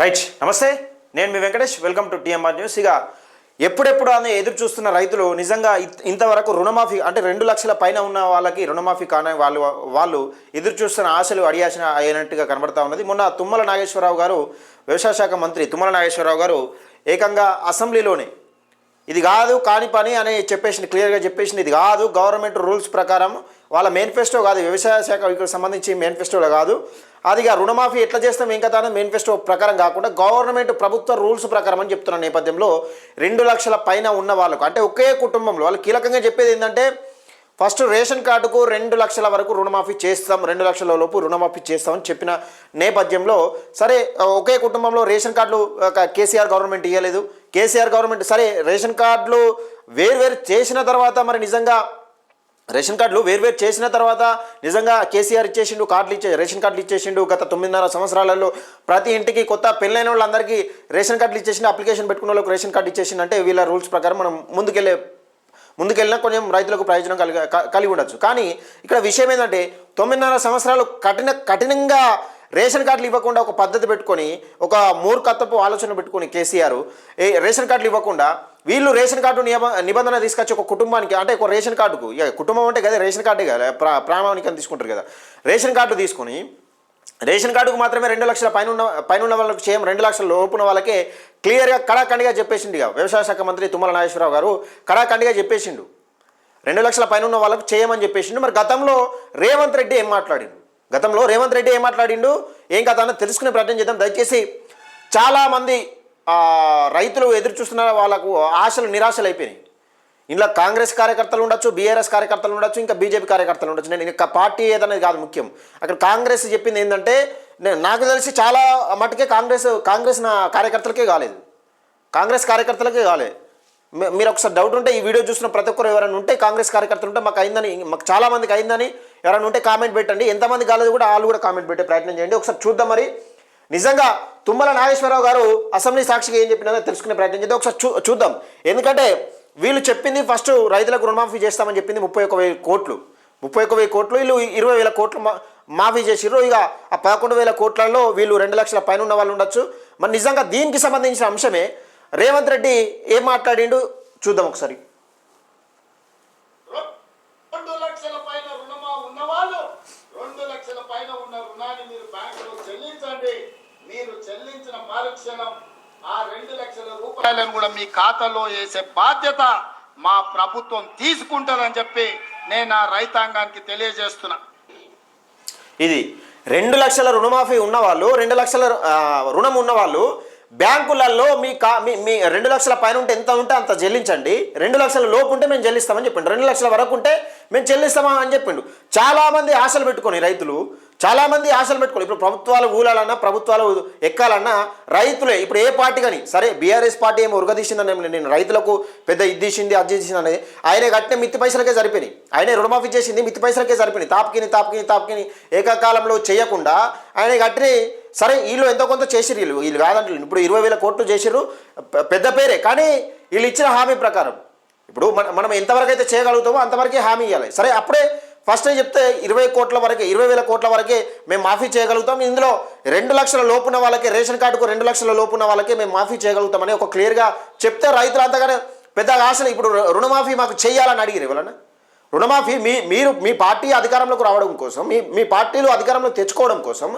Right, namaste. నేను మీ Venkatesh. Welcome to TMR news. ఇక ఎప్పుడెప్పుడు అని ఎదురు చూస్తున్న రైతులు నిజంగా ఇంతవరకు రుణమాఫీ అంటే 2 లక్షల పైన ఉన్న వాళ్ళకి రుణమాఫీ కానీ వాళ్ళు ఎదురు చూస్తున్న ఆశలు అడియాశన అయినట్టుగా కనబడతా ఉన్నది. మొన్న తుమ్మల నాగేశ్వరరావు గారు, వ్యవసాయ శాఖ మంత్రి తుమ్మల నాగేశ్వరరావు గారు ఏకంగా అసెంబ్లీలోనే ఇది కాదు కాని పని అని చెప్పేసింది, క్లియర్గా చెప్పేసింది. ఇది కాదు, గవర్నమెంట్ రూల్స్ ప్రకారం వాళ్ళ మేనిఫెస్టో కాదు, వ్యవసాయ శాఖకు సంబంధించి మేనిఫెస్టోలో కాదు, అదిగా రుణమాఫీ ఎట్లా చేస్తాం ఏం కదా మేనిఫెస్టో ప్రకారం కాకుండా గవర్నమెంట్ ప్రభుత్వ రూల్స్ ప్రకారం అని చెప్తున్న నేపథ్యంలో 2 లక్షల పైన ఉన్న వాళ్ళకు అంటే ఒకే కుటుంబంలో వాళ్ళు కీలకంగా చెప్పేది ఏంటంటే ఫస్ట్ రేషన్ కార్డుకు 2 లక్షల వరకు రుణమాఫీ చేస్తాం, 2 లక్షల లోపు రుణమాఫీ చేస్తామని చెప్పిన నేపథ్యంలో సరే ఒకే కుటుంబంలో రేషన్ కార్డులు కేసీఆర్ గవర్నమెంట్ ఇవ్వలేదు. కేసీఆర్ గవర్నమెంట్ సరే రేషన్ కార్డులు వేరు చేసిన తర్వాత మరి నిజంగా రేషన్ కార్డులు వేరు చేసిన తర్వాత నిజంగా కేసీఆర్ ఇచ్చేసిండు, రేషన్ కార్డులు ఇచ్చేసిండు. గత 9.5 సంవత్సరాలలో ప్రతి ఇంటికి కొత్త పెళ్ళైన వాళ్ళందరికీ రేషన్ కార్డులు ఇచ్చేసిండు, అప్లికేషన్ పెట్టుకున్న వాళ్ళకి రేషన్ కార్డు ఇచ్చేసిండు. అంటే వీళ్ళ రూల్స్ ప్రకారం మనం ముందుకెళ్ళినా కొంచెం రైతులకు ప్రయోజనం కలిగి ఉండొచ్చు. కానీ ఇక్కడ విషయం ఏంటంటే 9.5 సంవత్సరాలు కఠినంగా రేషన్ కార్డులు ఇవ్వకుండా ఒక పద్ధతి పెట్టుకొని ఒక మూర్ఖత్వపు ఆలోచన పెట్టుకొని కేసీఆర్ రేషన్ కార్డులు ఇవ్వకుండా వీళ్ళు రేషన్ కార్డు నిబంధన తీసుకొచ్చి ఒక కుటుంబానికి అంటే ఒక రేషన్ కార్డుకు ఇక కుటుంబం అంటే కదా రేషన్ కార్డే కదా ప్రామాణికం తీసుకుంటారు కదా, రేషన్ కార్డు తీసుకొని రేషన్ కార్డుకు మాత్రమే 2 లక్షల పైన వాళ్ళకి చేయం, 2 లక్షల లోపున వాళ్ళకే క్లియర్గా కడాఖండిగా చెప్పేసిండు. ఇక వ్యవసాయ శాఖ మంత్రి తుమ్మల నాగేశ్వరరావు గారు కడాఖండిగా చెప్పేసిండు 2 లక్షల పైన ఉన్న వాళ్ళకు చేయమని చెప్పేసిండు. మరి గతంలో రేవంత్ రెడ్డి ఏం మాట్లాడిండు ఏం కథ అన్న తెలుసుకునే ప్రయత్నం చేద్దాం. దయచేసి చాలామంది రైతులు ఎదురు చూస్తున్న వాళ్ళకు ఆశలు నిరాశలు అయిపోయినాయి. ఇంట్లో కాంగ్రెస్ కార్యకర్తలు ఉండొచ్చు, బీఆర్ఎస్ కార్యకర్తలు ఉండొచ్చు, ఇంకా బీజేపీ కార్యకర్తలు ఉండొచ్చు. నేను ఇంకా పార్టీ ఏదనేది కాదు ముఖ్యం. అక్కడ కాంగ్రెస్ చెప్పింది ఏంటంటే నాకు తెలిసి చాలా మటుకే కాంగ్రెస్ నా కార్యకర్తలకే కాలేదు, కాంగ్రెస్ కార్యకర్తలకే కాలేదు. మీరు ఒకసారి డౌట్ ఉంటే ఈ వీడియో చూసిన ప్రతి ఒక్కరు ఎవరైనా ఉంటే కాంగ్రెస్ కార్యకర్తలు ఉంటే మాకు చాలామందికి అయిందని ఎవరైనా ఉంటే కామెంట్ పెట్టండి. ఎంతమంది కాలేదు కూడా వాళ్ళు కూడా కామెంట్ పెట్టే ప్రయత్నం చేయండి. ఒకసారి చూద్దాం మరి నిజంగా తుమ్మల నాగేశ్వరరావు గారు అసెంబ్లీ సాక్షిగా ఏం చెప్పినారో తెలుసుకునే ప్రయత్నం చేద్దాం. ఒకసారి చూద్దాం. ఎందుకంటే వీళ్ళు చెప్పింది ఫస్ట్ రైతులకు రుణమాఫీ చేస్తామని చెప్పింది 31,000 కోట్లు, 31,000 కోట్లు, వీళ్ళు 20,000 కోట్లు మాఫీ చేసిర్రు. ఇక ఆ 11,000 కోట్లలో వీళ్ళు 2 లక్షల పైన ఉన్న వాళ్ళు ఉండొచ్చు. మరి నిజంగా దీనికి సంబంధించిన అంశమే రేవంత్ రెడ్డి ఏం మాట్లాడిండు చూద్దాం ఒకసారి. 2 లక్షల పైన ఉన్నవాళ్ళు 2 లక్షల పైన ఉన్న రుణాన్ని మీరు బ్యాంకులో చెల్లించండి. మీరు చెల్లించిన మరుక్షణం ఆ 2 లక్షల రూపాయలను కూడా మీ ఖాతాలో వేసే బాధ్యత మా ప్రభుత్వం తీసుకుంటుందని చెప్పి నేను ఆ రైతాంగానికి తెలియజేస్తున్నా. ఇది 2 లక్షల రుణమాఫీ ఉన్నవాళ్ళు, 2 లక్షల రుణం ఉన్నవాళ్ళు బ్యాంకులలో మీ 2 లక్షల పైన ఉంటే ఎంత ఉంటే అంత చెల్లించండి, 2 లక్షల లోపు ఉంటే మేము చెల్లిస్తామని చెప్పిండు, 2 లక్షల వరకు ఉంటే మేము చెల్లిస్తామా అని చెప్పిండు. చాలామంది ఆశలు పెట్టుకొని రైతులు ఇప్పుడు ప్రభుత్వాలు ఊలాలన్నా ప్రభుత్వాలు ఎక్కాలన్నా రైతులే ఇప్పుడు ఏ పార్టీ కానీ సరే బీఆర్ఎస్ పార్టీ ఏమో ఉరగదీసిందని నేను రైతులకు పెద్ద ఇది తీసింది అది చేసింది అనేది ఆయన కట్టిన మిత్తి పైసలకే సరిపోయినాయి, ఆయనే రుణమాఫీ చేసింది మిత్తి పైసలకే సరిపోయినాయి. తాపకిని ఏకకాలంలో చేయకుండా ఆయన కట్టిన సరే వీళ్ళు ఎంతో కొంత చేసిర్రు, వీళ్ళు కాదంటే ఇప్పుడు 20,000 కోట్లు చేసిర్రు, పెద్ద పేరే. కానీ వీళ్ళు ఇచ్చిన హామీ ప్రకారం ఇప్పుడు మనం ఎంతవరకు అయితే చేయగలుగుతామో అంతవరకే హామీ ఇవ్వాలి. సరే అప్పుడే ఫస్ట్ చెప్తే 20,000 కోట్ల వరకే మేము మాఫీ చేయగలుగుతాం, ఇందులో 2 లక్షల లోపున వాళ్ళకి రేషన్ కార్డుకు 2 లక్షల లోపున వాళ్ళకే మేము మాఫీ చేయగలుగుతామని ఒక క్లియర్గా చెప్తే రైతులు అంతగానే పెద్ద ఆశలు ఇప్పుడు రుణమాఫీ మాకు చేయాలని అడిగిరు. ఎవరన్నా రుణమాఫీ మీ పార్టీ అధికారంలోకి రావడం కోసం మీ పార్టీలు అధికారంలో తెచ్చుకోవడం కోసం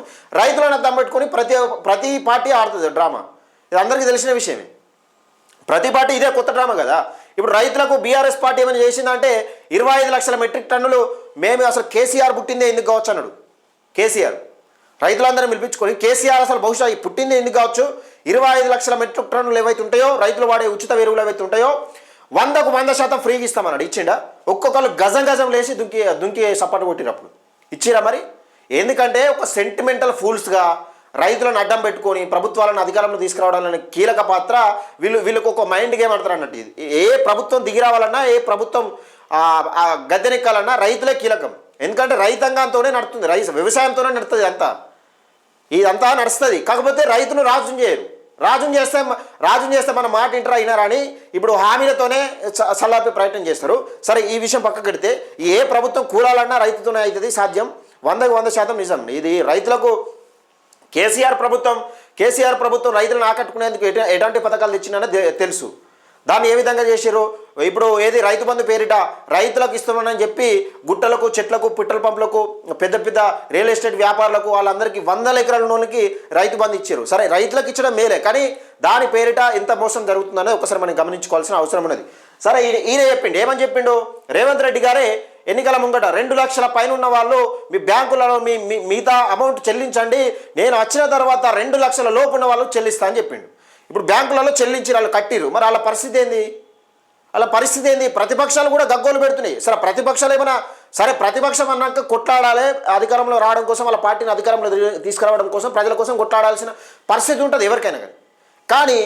రైతులను అద్దం పెట్టుకొని ప్రతి పార్టీ ఆడుతుంది డ్రామా. ఇది అందరికీ తెలిసిన విషయమే. ప్రతి పార్టీ ఇదే కొత్త డ్రామా కదా. ఇప్పుడు రైతులకు బీఆర్ఎస్ పార్టీ ఏమైనా చేసిందంటే 25 లక్షల మెట్రిక్ టన్నులు మేము అసలు కేసీఆర్ పుట్టిందే ఎందుకు కావచ్చు అన్నాడు. కేసీఆర్ రైతులందరూ పిలిపించుకొని కేసీఆర్ అసలు బహుశా పుట్టిందే ఎందుకు కావచ్చు, 25 లక్షల మెట్రిక్ టన్నులు ఏవైతే ఉంటాయో రైతులు వాడే ఉచిత ఎరువులు ఏవైతే ఉంటాయో 100కు 100% ఫ్రీగా ఇస్తామన్నాడు. ఇచ్చిండా? ఒక్కొక్కరు గజం లేచి దుంకి సపోర్ట్ కొట్టినప్పుడు ఇచ్చిరా మరి? ఎందుకంటే ఒక సెంటిమెంటల్ ఫూల్స్గా రైతులను అడ్డం పెట్టుకొని ప్రభుత్వాలను అధికారంలో తీసుకురావడానికి కీలక పాత్ర వీళ్ళకు ఒక మైండ్ గేమ్ ఆడతారు అన్నట్టు. ఇది ఏ ప్రభుత్వం దిగి రావాలన్నా ఏ ప్రభుత్వం గద్దెనెక్కాలన్నా రైతులే కీలకం. ఎందుకంటే రైతాంగంతోనే నడుస్తుంది, వ్యవసాయంతోనే నడుస్తుంది ఇదంతా నడుస్తుంది. కాకపోతే రైతును రాజుని చేస్తే మన మాట ఇంటరా అయినారని ఇప్పుడు హామీలతోనే సల్లాపే ప్రయత్నం చేస్తారు. సరే ఈ విషయం పక్కకు పెడితే ఏ ప్రభుత్వం కూలాలన్నా రైతుతోనే అవుతుంది సాధ్యం, 100% నిజం. ఇది రైతులకు కేసీఆర్ ప్రభుత్వం కేసీఆర్ ప్రభుత్వం రైతులను ఆకట్టుకునేందుకు ఎటువంటి పథకాలు తెచ్చిందనో తెలుసు. దాన్ని ఏ విధంగా చేసారు? ఇప్పుడు ఏది రైతు బంధు పేరిట రైతులకు ఇస్తామని చెప్పి గుట్టలకు, చెట్లకు, పెట్రోల్ పంపులకు, పెద్ద పెద్ద రియల్ ఎస్టేట్ వ్యాపారులకు వాళ్ళందరికీ 100 ఎకరాల నోళ్ళకి రైతు బంధు ఇచ్చారు. సరే, రైతులకు ఇచ్చడం మేలే, కానీ దాని పేరిట ఎంత మోసం జరుగుతుందనేది ఒకసారి మనం గమనించుకోవాల్సిన అవసరం ఉన్నది. సరే, ఈయన చెప్పిండు, ఏమని చెప్పిండు? రేవంత్ రెడ్డి గారే ఎన్నికల ముంగట 2 లక్షల పైన ఉన్న వాళ్ళు మీ బ్యాంకులలో మిగతా అమౌంట్ చెల్లించండి, నేను వచ్చిన తర్వాత 2 లక్షల లోపు ఉన్న వాళ్ళు చెల్లిస్తా అని చెప్పిండు. ఇప్పుడు బ్యాంకులలో చెల్లించి వాళ్ళు కట్టిరు, మరి వాళ్ళ పరిస్థితి ఏంది? వాళ్ళ పరిస్థితి ఏంది? ప్రతిపక్షాలు కూడా గగ్గోలు పెడుతున్నాయి. సరే, ప్రతిపక్షాలు ఏమైనా సరే, ప్రతిపక్షం అన్నాక కొట్లాడాలి, అధికారంలో రావడం కోసం, వాళ్ళ పార్టీని అధికారంలో తీసుకురావడం కోసం, ప్రజల కోసం కొట్లాడాల్సిన పరిస్థితి ఉంటుంది ఎవరికైనా కానీ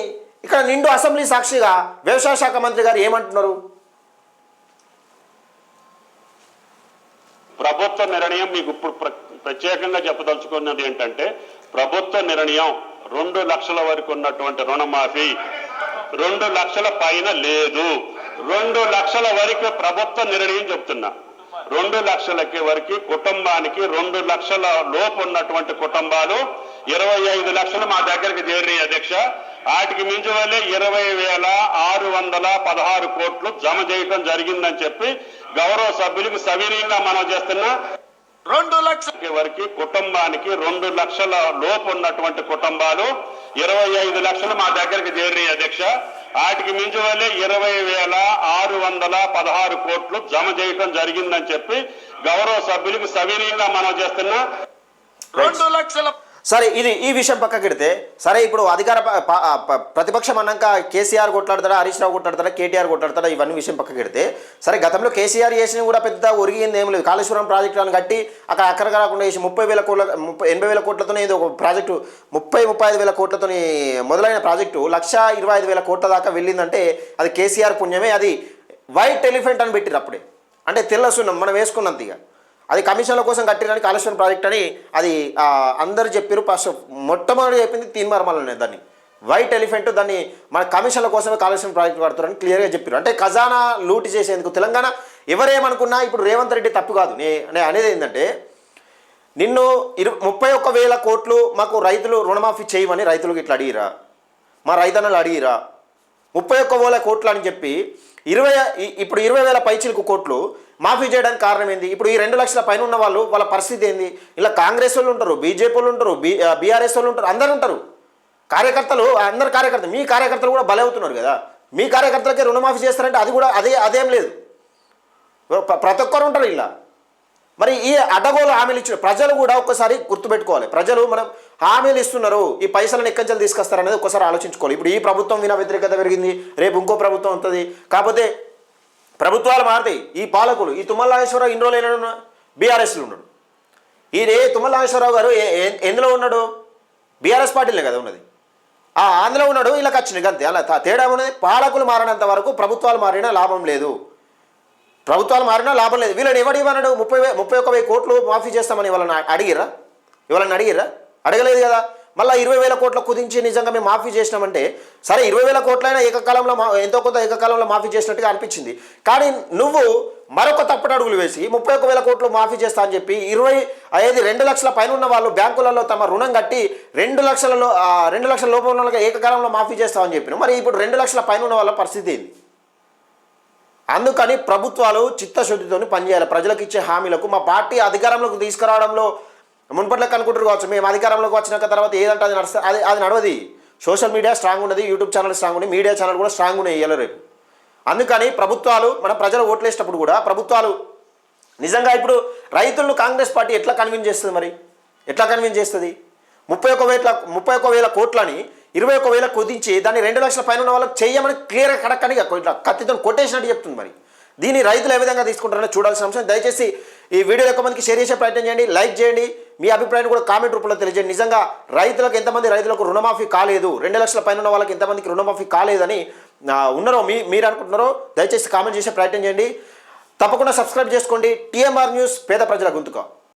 ఇక్కడ నిండు అసెంబ్లీ సాక్షిగా వ్యవసాయ శాఖ మంత్రి గారు ఏమంటున్నారు? ప్రభుత్వ నిర్ణయం మీకు ఇప్పుడు ప్రత్యేకంగా చెప్పదలుచుకున్నది ఏంటంటే, ప్రభుత్వ నిర్ణయం 2 లక్షల వరకు ఉన్నటువంటి రుణమాఫీ 2 లక్షల పైన లేదు. 2 లక్షల వరకు ప్రభుత్వ నిర్ణయం చెప్తున్నా. 2 లక్షలకి వరకు కుటుంబానికి 2 లక్షల లోపు ఉన్నటువంటి కుటుంబాలు 25 లక్షలు మా దగ్గరికి చేరినాయి అధ్యక్ష. వాటికి మించి వల్లే 20,616 కోట్లు జమ చేయడం జరిగిందని చెప్పి గౌరవ సభ్యులకు సవినీయంగా మనం చేస్తున్నా. 2 లక్షల వరకు కుటుంబానికి 2 లక్షల లోపు ఉన్నటువంటి కుటుంబాలు 25 లక్షలు మా దగ్గరికి చేరినాయి అధ్యక్ష. వాటికి మించి వల్లే 20,616 కోట్లు జమ చేయడం జరిగిందని చెప్పి గౌరవ సభ్యులకు సవినీయంగా మనం చేస్తున్నా. 2 లక్షల సరే, ఈ విషయం పక్కకెడితే, సరే ఇప్పుడు అధికార ప్రతిపక్షం అన్నాక కేసీఆర్ కొట్లాడతాడా, హరీష్ రావు కొట్లాడతాడా, కేటీఆర్ కొట్లాడతాడా, ఇవన్నీ విషయం పక్కకెడితే, సరే గతంలో కేసీఆర్ చేసిన కూడా పెద్ద ఒరిగింది ఏం లేదు. కాళేశ్వరం ప్రాజెక్టులను కట్టి అక్కడ అక్కడికి రాకుండా చేసి 80,000 కోట్లతోనే ఇది ఒక ప్రాజెక్టు 35,000 కోట్లతో మొదలైన ప్రాజెక్టు 1,25,000 కోట్ల దాకా వెళ్ళిందంటే అది కేసీఆర్ పుణ్యమే. అది వైట్ ఎలిఫెంట్ అని పెట్టిరు అప్పుడే, అంటే తెల్ల సున్నం మనం వేసుకున్నంత. ఇక అది కమిషన్ల కోసం కట్టిరని కాళేశ్వరం ప్రాజెక్ట్ అని అది అందరు చెప్పారు. ఫస్ట్ మొట్టమొదటి చెప్పింది తీన్మార్మలనే, దాన్ని వైట్ ఎలిఫెంట్, దాన్ని మన కమిషన్ల కోసమే కాళేశ్వరం ప్రాజెక్ట్ కడతారని క్లియర్గా చెప్పారు. అంటే ఖజానా లూటి చేసేందుకు తెలంగాణ ఎవరేమనుకున్నా ఇప్పుడు రేవంత్ రెడ్డి తప్పు కాదు. నేను అనేది ఏంటంటే, నిన్ను 31,000 కోట్లు మాకు రైతులు రుణమాఫీ చేయమని రైతులకు ఇట్లా అడిగిరా, మా రైతన్నలు అడిగిరా? 31,000 కోట్లు అని చెప్పి ఇప్పుడు 20,000 పైచిలకు కోట్లు మాఫీ చేయడానికి కారణం ఏంది? ఇప్పుడు ఈ 2 లక్షల పైన ఉన్న వాళ్ళు వాళ్ళ పరిస్థితి ఏంది? ఇలా కాంగ్రెస్ వాళ్ళు ఉంటారు, బీజేపీ వాళ్ళు ఉంటారు, బీఆర్ఎస్ వాళ్ళు ఉంటారు, అందరూ ఉంటారు. కార్యకర్తలు, అందరు కార్యకర్తలు, మీ కార్యకర్తలు కూడా బలి అవుతున్నారు కదా. మీ కార్యకర్తలకే రుణమాఫీ చేస్తారంటే అది కూడా అదేం లేదు. ప్రతి ఒక్కరు ఉంటారు ఇలా. మరి ఈ అడ్డగోలు హామీలు ఇచ్చిన ప్రజలు కూడా ఒక్కసారి గుర్తుపెట్టుకోవాలి. ప్రజలు మనం హామీలు ఇస్తున్నారు, ఈ పైసలను ఎక్కడి నుంచి తీసుకొస్తారనేది ఒక్కసారి ఆలోచించుకోవాలి. ఇప్పుడు ఈ ప్రభుత్వం వినా వ్యతిరేకత పెరిగింది, రేపు ఇంకో ప్రభుత్వం ఉంటుంది. కాకపోతే ప్రభుత్వాలు మారుతాయి. ఈ పాలకులు, ఈ తుమ్మల నాగేశ్వరరావు ఇన్ని రోజులు ఏమైనా బీఆర్ఎస్లో ఉన్నాడు. తుమ్మల నాగేశ్వరరావు గారు ఎందులో ఉన్నాడు? బీఆర్ఎస్ పార్టీలే కదా ఉన్నది. అందులో ఉన్నాడు, వీళ్ళకి వచ్చినాయి అంతే. అలా తేడా ఉన్నది. పాలకులు మారినంత వరకు ప్రభుత్వాలు మారినా లాభం లేదు. ప్రభుత్వాలు మారినా లాభం లేదు. వీళ్ళని ఎవడు ఇవ్వన్నాడు? 31,000 కోట్లు మాఫీ చేస్తామని వాళ్ళని అడిగిరా? అడగలేదు కదా. మళ్ళీ 20,000 కోట్ల కుదించి నిజంగా మేము మాఫీ చేసినామంటే, సరే 20,000 కోట్లైనా ఏకకాలంలో ఎంతో కొంత ఏకకాలంలో మాఫీ చేసినట్టుగా అనిపించింది. కానీ నువ్వు మరొక తప్పటి అడుగులు వేసి 31,000 కోట్లు మాఫీ చేస్తా అని చెప్పి 2 లక్షల పైన ఉన్న వాళ్ళు బ్యాంకులలో తమ రుణం కట్టి 2 లక్షల లోపల ఉన్న వాళ్ళకి ఏకకాలంలో మాఫీ చేస్తామని చెప్పిన. మరి ఇప్పుడు 2 లక్షల పైన ఉన్న వాళ్ళ పరిస్థితి ఏంది? అందుకని ప్రభుత్వాలు చిత్తశుద్ధితో పనిచేయాలి. ప్రజలకు ఇచ్చే హామీలకు మా పార్టీ అధికారంలోకి తీసుకురావడంలో మున్పట్లకు అనుకుంటారు కావచ్చు, మేము అధికారంలోకి వచ్చినాక తర్వాత ఏదంటే అది నడుస్తుంది, అది నడవది. సోషల్ మీడియా స్ట్రాంగ్ ఉన్నది, యూట్యూబ్ ఛానల్ స్ట్రాంగ్ ఉంది, మీడియా ఛానల్ కూడా స్ట్రాంగ్ ఉన్నాయి ఇవాళ రేపు. అందుకని ప్రభుత్వాలు, మన ప్రజలు ఓట్లేసేటప్పుడు కూడా ప్రభుత్వాలు నిజంగా ఇప్పుడు రైతులను కాంగ్రెస్ పార్టీ ఎట్లా కన్విన్స్ చేస్తుంది? మరి ఎట్లా కన్విన్స్ చేస్తుంది? 31,000 కోట్లని 21,000 కుదించి దాన్ని 2 లక్షల పైన ఉన్న వాళ్ళకి చేయమని క్లియర్గా కడక్కని ఇట్లా కత్తితో కొట్టేసినట్టు చెప్తుంది. మరి దీన్ని రైతులు ఏ విధంగా తీసుకుంటారో చూడాల్సిన అంశం. దయచేసి ఈ వీడియో ఎక్కువ మందికి షేర్ చేసే ప్రయత్నం చేయండి, లైక్ చేయండి, మీ అభిప్రాయాన్ని కూడా కామెంట్ రూపంలో తెలియజేయండి. నిజంగా ఎంతమంది రైతులకు రుణమాఫీ కాలేదు, 2 లక్షల పైన ఉన్న వాళ్ళకి ఎంతమందికి రుణమాఫీ కాలేదని ఉన్నారో మీరు అనుకుంటున్నారో దయచేసి కామెంట్ చేసే ప్రయత్నం చేయండి. తప్పకుండా సబ్స్క్రైబ్ చేసుకోండి. టీఎంఆర్ న్యూస్, పేద ప్రజల గొంతుక.